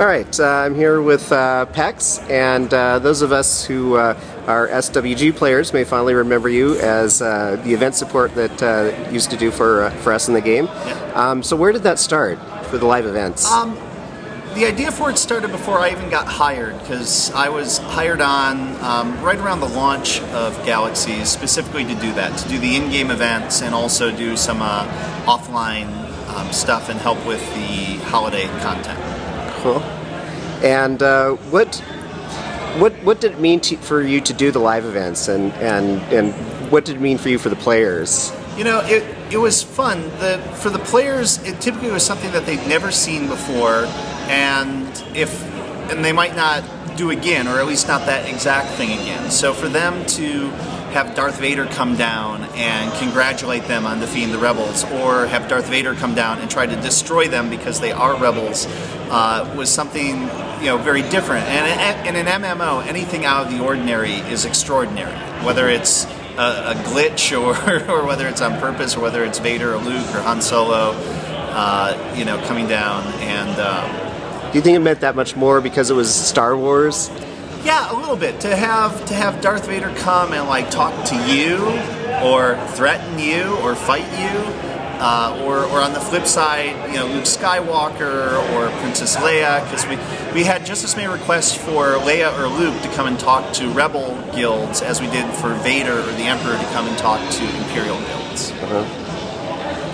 All right, I'm here with Pex, and those of us who are SWG players may fondly remember you as the event support that you used to do for us in the game. Yeah. So where did that start for the live events? The idea for it started before I even got hired, because I was hired on right around the launch of Galaxies, specifically to do that, to do the in-game events and also do some offline stuff and help with the holiday content. Cool. And what did it mean for you to do the live events, and what did it mean for you for the players? You know, it was fun. For the players, it typically was something that they'd never seen before, and they might not do again, or at least not that exact thing again. So for them to have Darth Vader come down and congratulate them on defeating the rebels, or have Darth Vader come down and try to destroy them because they are rebels, was something, you know, very different. And in an MMO, anything out of the ordinary is extraordinary, whether it's a glitch or whether it's on purpose, or whether it's Vader or Luke or Han Solo, you know, coming down. And do you think it meant that much more because it was Star Wars? Yeah, a little bit. To have Darth Vader come and like talk to you, or threaten you, or fight you, or on the flip side, you know, Luke Skywalker or Princess Leia, because we had just as many requests for Leia or Luke to come and talk to Rebel guilds as we did for Vader or the Emperor to come and talk to Imperial guilds.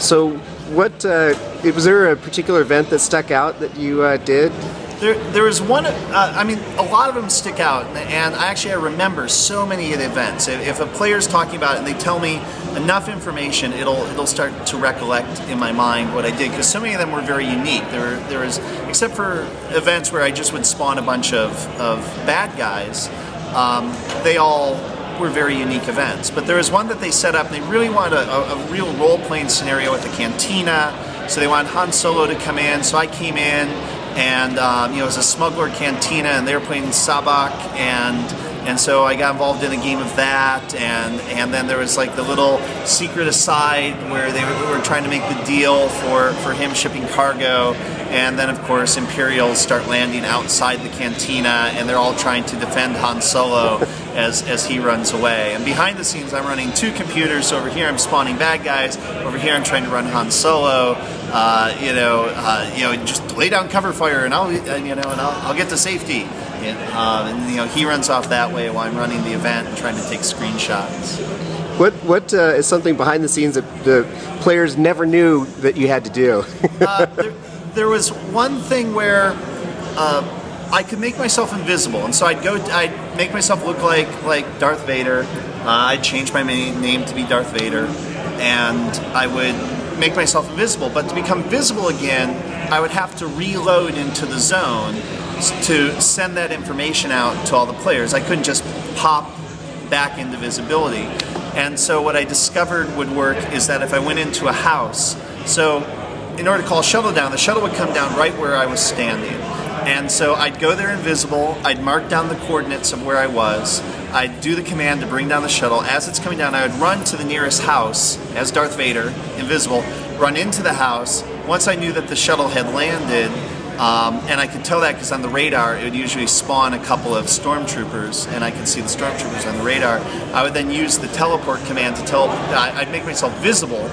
So, was there a particular event that stuck out that you did? There was one, I mean, a lot of them stick out, and I remember so many of the events. If a player's talking about it and they tell me enough information, it'll start to recollect in my mind what I did, because so many of them were very unique. There was, except for events where I just would spawn a bunch of bad guys, they all were very unique events. But there was one that they set up, and they really wanted a real role-playing scenario with the cantina, so they wanted Han Solo to come in, so I came in, and you know, it was a smuggler cantina, and they were playing Sabak, and so I got involved in a game of that, and then there was like the little secret aside where they were trying to make the deal for him shipping cargo, and then of course Imperials start landing outside the cantina, and they're all trying to defend Han Solo as he runs away. And behind the scenes, I'm running two computers. So over here I'm spawning bad guys, over here I'm trying to run Han Solo. You know, just lay down cover fire, and I'll get to safety. And you know, he runs off that way while I'm running the event and trying to take screenshots. What is something behind the scenes that the players never knew that you had to do? There was one thing where I could make myself invisible, and so I'd make myself look like Darth Vader. I'd change my name to be Darth Vader, and I would make myself invisible. But to become visible again, I would have to reload into the zone to send that information out to all the players. I couldn't just pop back into visibility. And so what I discovered would work is that if I went into a house, so in order to call a shuttle down, the shuttle would come down right where I was standing. And so I'd go there invisible, I'd mark down the coordinates of where I was, I'd do the command to bring down the shuttle. As it's coming down, I would run to the nearest house as Darth Vader, invisible, run into the house. Once I knew that the shuttle had landed, and I could tell that because on the radar it would usually spawn a couple of stormtroopers, and I could see the stormtroopers on the radar, I would then use the teleport command to I'd make myself visible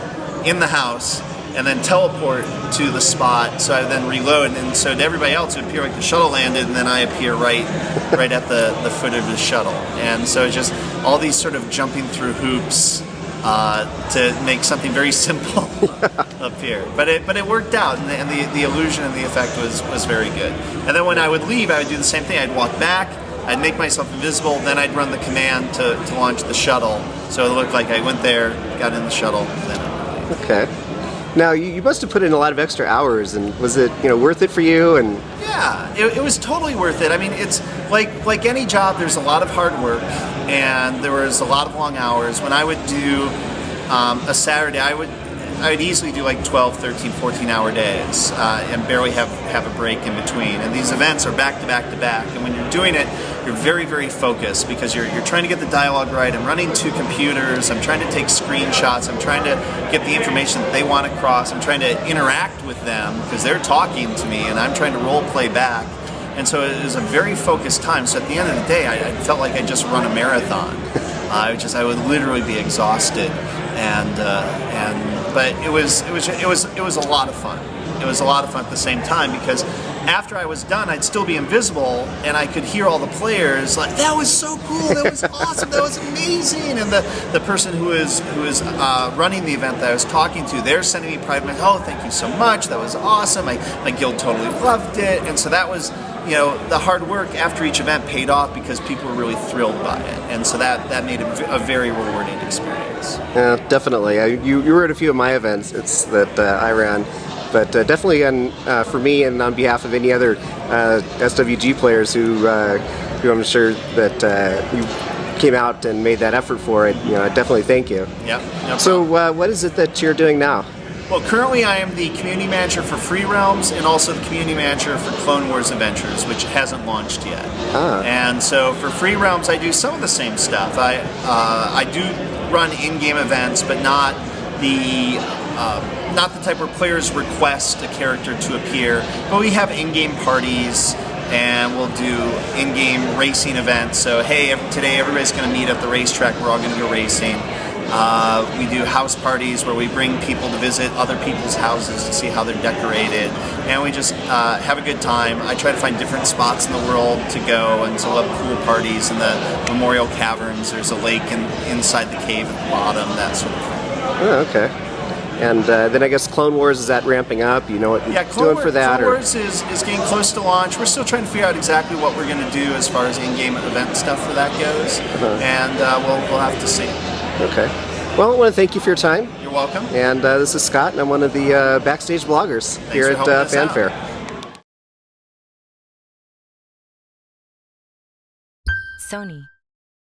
in the house, and then teleport to the spot, so I would then reload, and so to everybody else it would appear like the shuttle landed, and then I appear right at the foot of the shuttle. And so it's just all these sort of jumping through hoops to make something very simple appear. But it worked out, and the illusion and the effect was very good. And then when I would leave, I would do the same thing. I'd walk back, I'd make myself invisible, then I'd run the command to launch the shuttle, so it looked like I went there, got in the shuttle, and then I would leave. Okay. Now, you must have put in a lot of extra hours, and was it, you know, worth it for you? And yeah, it was totally worth it. I mean, it's like any job, there's a lot of hard work, and there was a lot of long hours. When I would do a Saturday, I would easily do like 12, 13, 14-hour days and barely have a break in between. And these events are back to back to back. And when you're doing it, you're very, very focused because you're trying to get the dialogue right. I'm running two computers. I'm trying to take screenshots. I'm trying to get the information that they want across. I'm trying to interact with them because they're talking to me, and I'm trying to role play back. and so it was a very focused time. So at the end of the day, I felt like I just run a marathon. I would literally be exhausted, but it was a lot of fun. It was a lot of fun at the same time, because after I was done, I'd still be invisible, and I could hear all the players like, "That was so cool! That was awesome! That was amazing!" And the person who was running the event that I was talking to, they're sending me private messages. "Oh, thank you so much! That was awesome! My guild totally loved it!" And so that was, the hard work after each event paid off because people were really thrilled by it, and so that made it a very rewarding experience. Yeah, definitely. You were at a few of my events. It's that I ran. But definitely for me and on behalf of any other SWG players who I'm sure that you came out and made that effort for it, definitely thank you. Yeah. No so what is it that you're doing now? Well, currently I am the community manager for Free Realms and also the community manager for Clone Wars Adventures, which hasn't launched yet. And so for Free Realms, I do some of the same stuff. I do run in-game events, but not the type where players request a character to appear, but we have in-game parties, and we'll do in-game racing events. So hey, today everybody's going to meet at the racetrack, we're all going to go racing. We do house parties where we bring people to visit other people's houses and see how they're decorated, and we just have a good time. I try to find different spots in the world to go, and so we'll have pool parties in the Memorial Caverns. There's a lake inside the cave at the bottom, that sort of thing. Oh, okay. And then I guess Clone Wars, is that ramping up? You know what you're doing for that? Clone Wars is getting close to launch. We're still trying to figure out exactly what we're going to do as far as in-game event stuff for that goes, and we'll have to see. Okay. Well, I want to thank you for your time. You're welcome. And this is Scott, and I'm one of the backstage bloggers here at Fan Faire. Sony.